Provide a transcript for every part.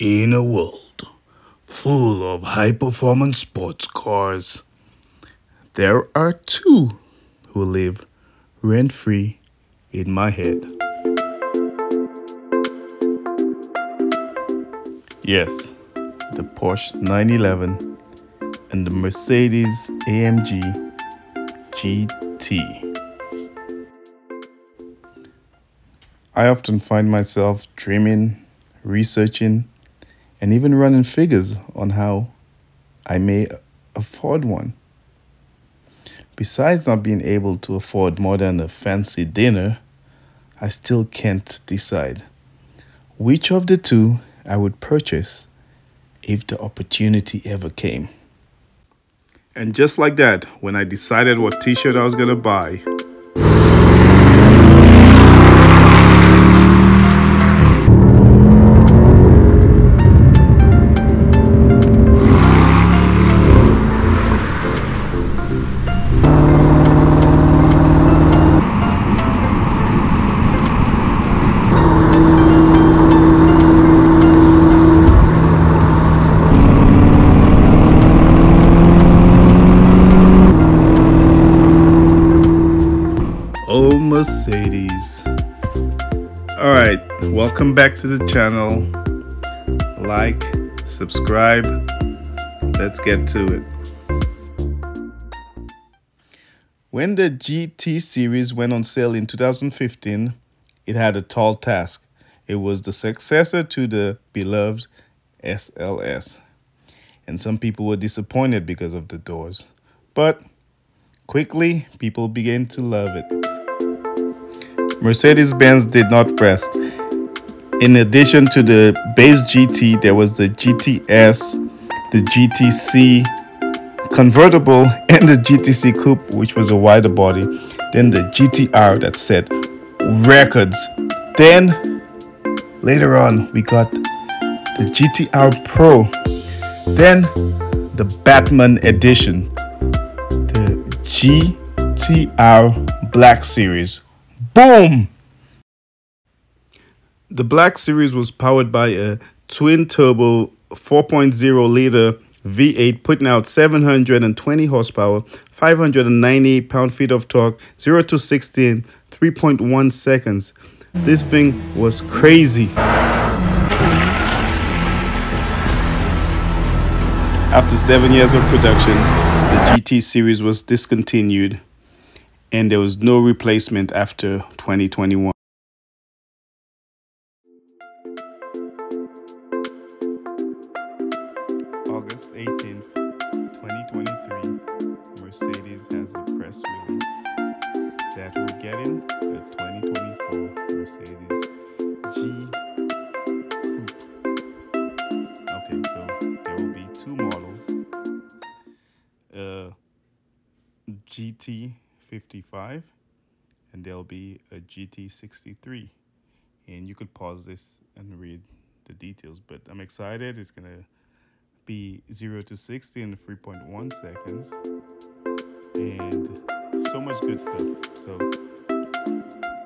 In a world full of high-performance sports cars, there are two who live rent-free in my head. Yes, the Porsche 911 and the Mercedes AMG GT. I often find myself dreaming, researching, and even running figures on how I may afford one. Besides not being able to afford more than a fancy dinner, I still can't decide which of the two I would purchase if the opportunity ever came. And just like that, when I decided what t-shirt I was gonna buy, Mercedes. All right, welcome back to the channel. Like, subscribe. Let's get to it. When the GT series went on sale in 2015, it had a tall task. It was the successor to the beloved SLS. And some people were disappointed because of the doors. But quickly, people began to love it. Mercedes-Benz did not rest. In addition to the base GT, there was the GTS, the GTC convertible, and the GTC Coupe, which was a wider body. Then the GTR that set records. Then, later on, we got the GTR Pro. Then, the Batman Edition, the GTR Black Series. Boom! The Black Series was powered by a twin-turbo 4.0-liter V8, putting out 720 horsepower, 598 pound-feet of torque, 0 to 60 in 3.1 seconds. This thing was crazy. After 7 years of production, the GT series was discontinued, and there was no replacement after 2021. August 18th, 2023, Mercedes has a press release that we're getting a 2024 Mercedes G Coupe. Okay, so there will be two models, GT 55 and there'll be a GT 63, and you could pause this and read the details, but I'm excited. It's gonna be 0 to 60 in 3.1 seconds and so much good stuff. So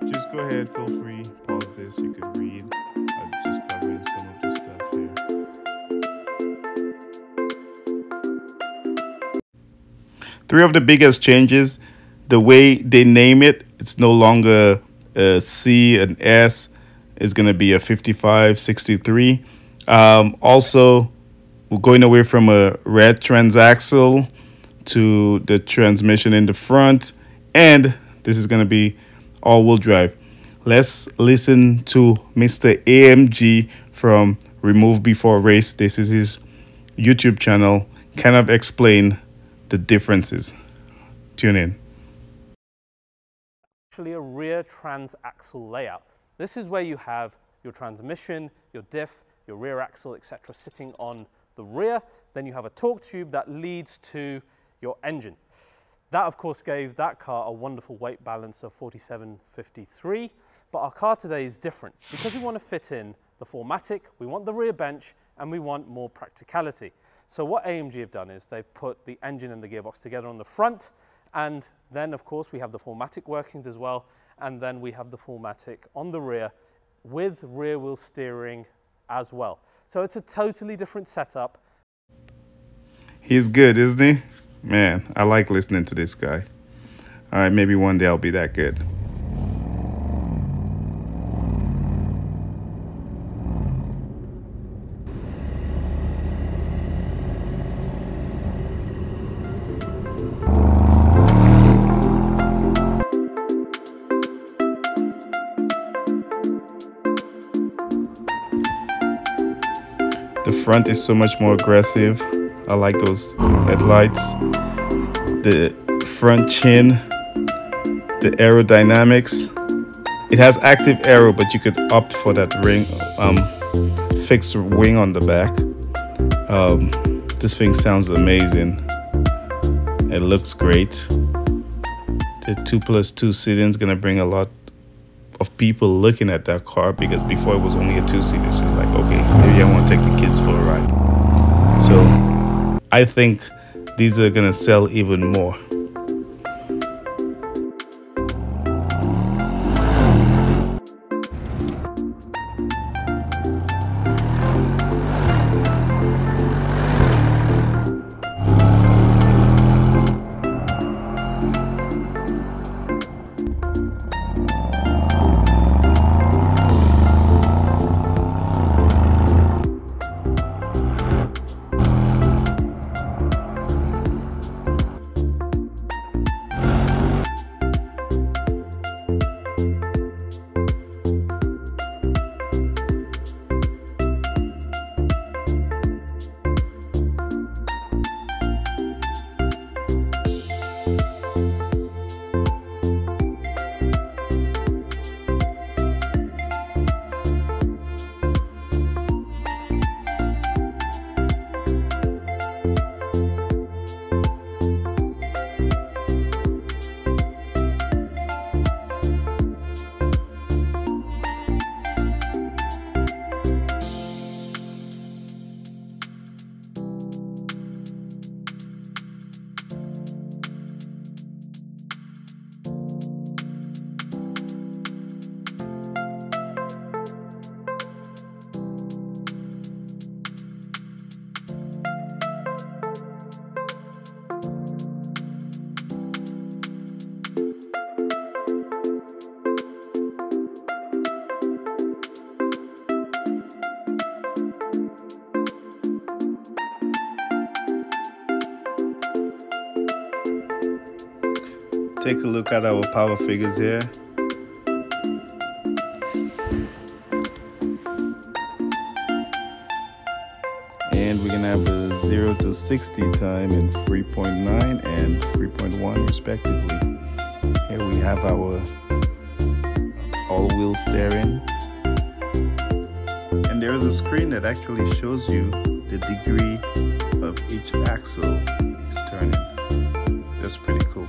just go ahead, feel free, pause this, you could read. I'm just covering some of the stuff here. Three of the biggest changes: the way they name it, it's no longer a C, an S. It's going to be a 55, 63. Also, we're going away from a red transaxle to the transmission in the front. And this is going to be all-wheel drive. Let's listen to Mr. AMG from Remove Before Race. This is his YouTube channel. Kind of explain the differences. Tune in. Actually a rear transaxle layout. This is where you have your transmission, your diff, your rear axle, etc. sitting on the rear. Then you have a torque tube that leads to your engine. That of course gave that car a wonderful weight balance of 4753, but our car today is different because we want to fit in the 4MATIC, we want the rear bench, and we want more practicality. So what AMG have done is they've put the engine and the gearbox together on the front, and then of course we have the 4MATIC workings as well, and then we have the 4MATIC on the rear with rear wheel steering as well. So it's a totally different setup. He's good, isn't he? Man, I like listening to this guy. All right, maybe one day I'll be that good. The front is so much more aggressive. I like those headlights. The front chin, the aerodynamics. It has active aero, but you could opt for that fixed wing on the back. This thing sounds amazing. It looks great. The 2+2 seating is gonna bring a lot of people looking at that car, because before it was only a 2-seater. So it's like, okay, maybe I want to take the kids for a ride. So I think these are gonna sell even more. Take a look at our power figures here. And we're gonna have a 0 to 60 time in 3.9 and 3.1 respectively. Here we have our all-wheel steering. And there is a screen that actually shows you the degree of each axle is turning. That's pretty cool.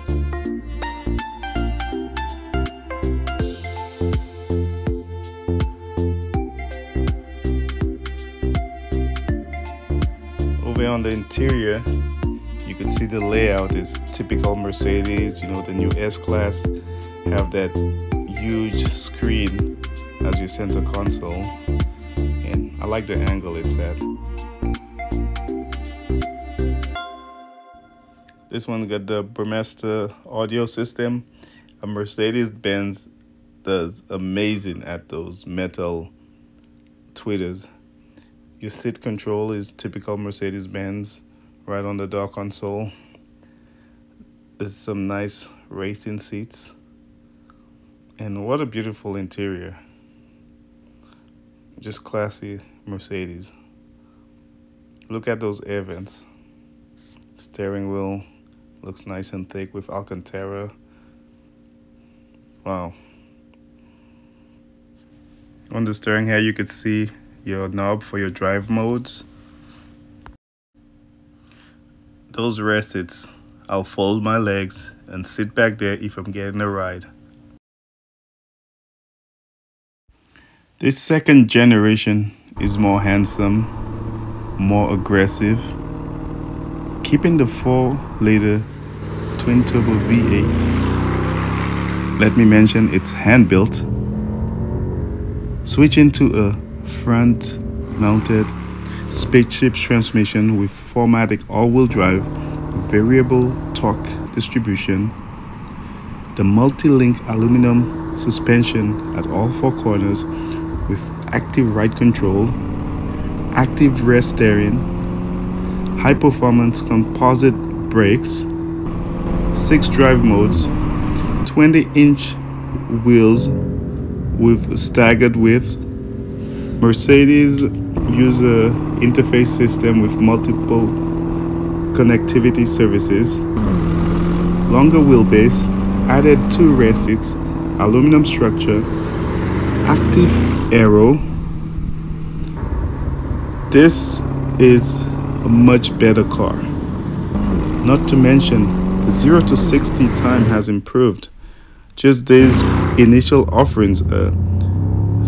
Over on the interior, you can see the layout is typical Mercedes. You know, the new S-Class have that huge screen as your center console, and I like the angle it's at. This one got the Burmester audio system. A Mercedes-Benz does amazing at those metal tweeters. Your seat control is typical Mercedes-Benz, right on the door console. There's some nice racing seats. And what a beautiful interior. Just classy Mercedes. Look at those air vents. Steering wheel looks nice and thick with Alcantara. Wow. On the steering here, you could see your knob for your drive modes. Those rear seats, I'll fold my legs and sit back there if I'm getting a ride. This second generation is more handsome, more aggressive, keeping the 4-liter twin-turbo V8. Let me mention it's hand-built. Switching to a front mounted spaceship transmission with 4-matic all-wheel drive, variable torque distribution, the multi-link aluminum suspension at all 4 corners with active ride control, active rear steering, high performance composite brakes, 6 drive modes, 20-inch wheels with staggered width, Mercedes user interface system with multiple connectivity services, longer wheelbase, added 2 rear seats, aluminum structure, active aero. This is a much better car. Not to mention, the 0 to 60 time has improved. Just these initial offerings are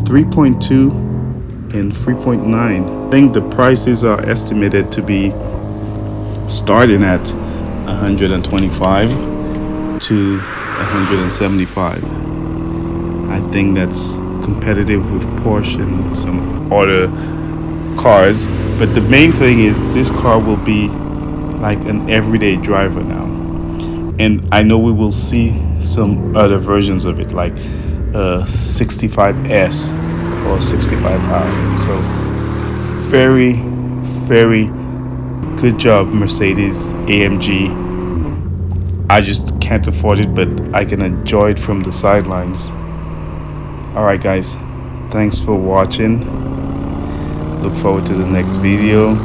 3.2 and 3.9. I think the prices are estimated to be starting at 125 to 175. I think that's competitive with Porsche and some other cars. But the main thing is this car will be like an everyday driver now. And I know we will see some other versions of it, like 65S or 65R. So very, very good job, Mercedes AMG. I just can't afford it, but I can enjoy it from the sidelines. Alright guys, thanks for watching. Look forward to the next video.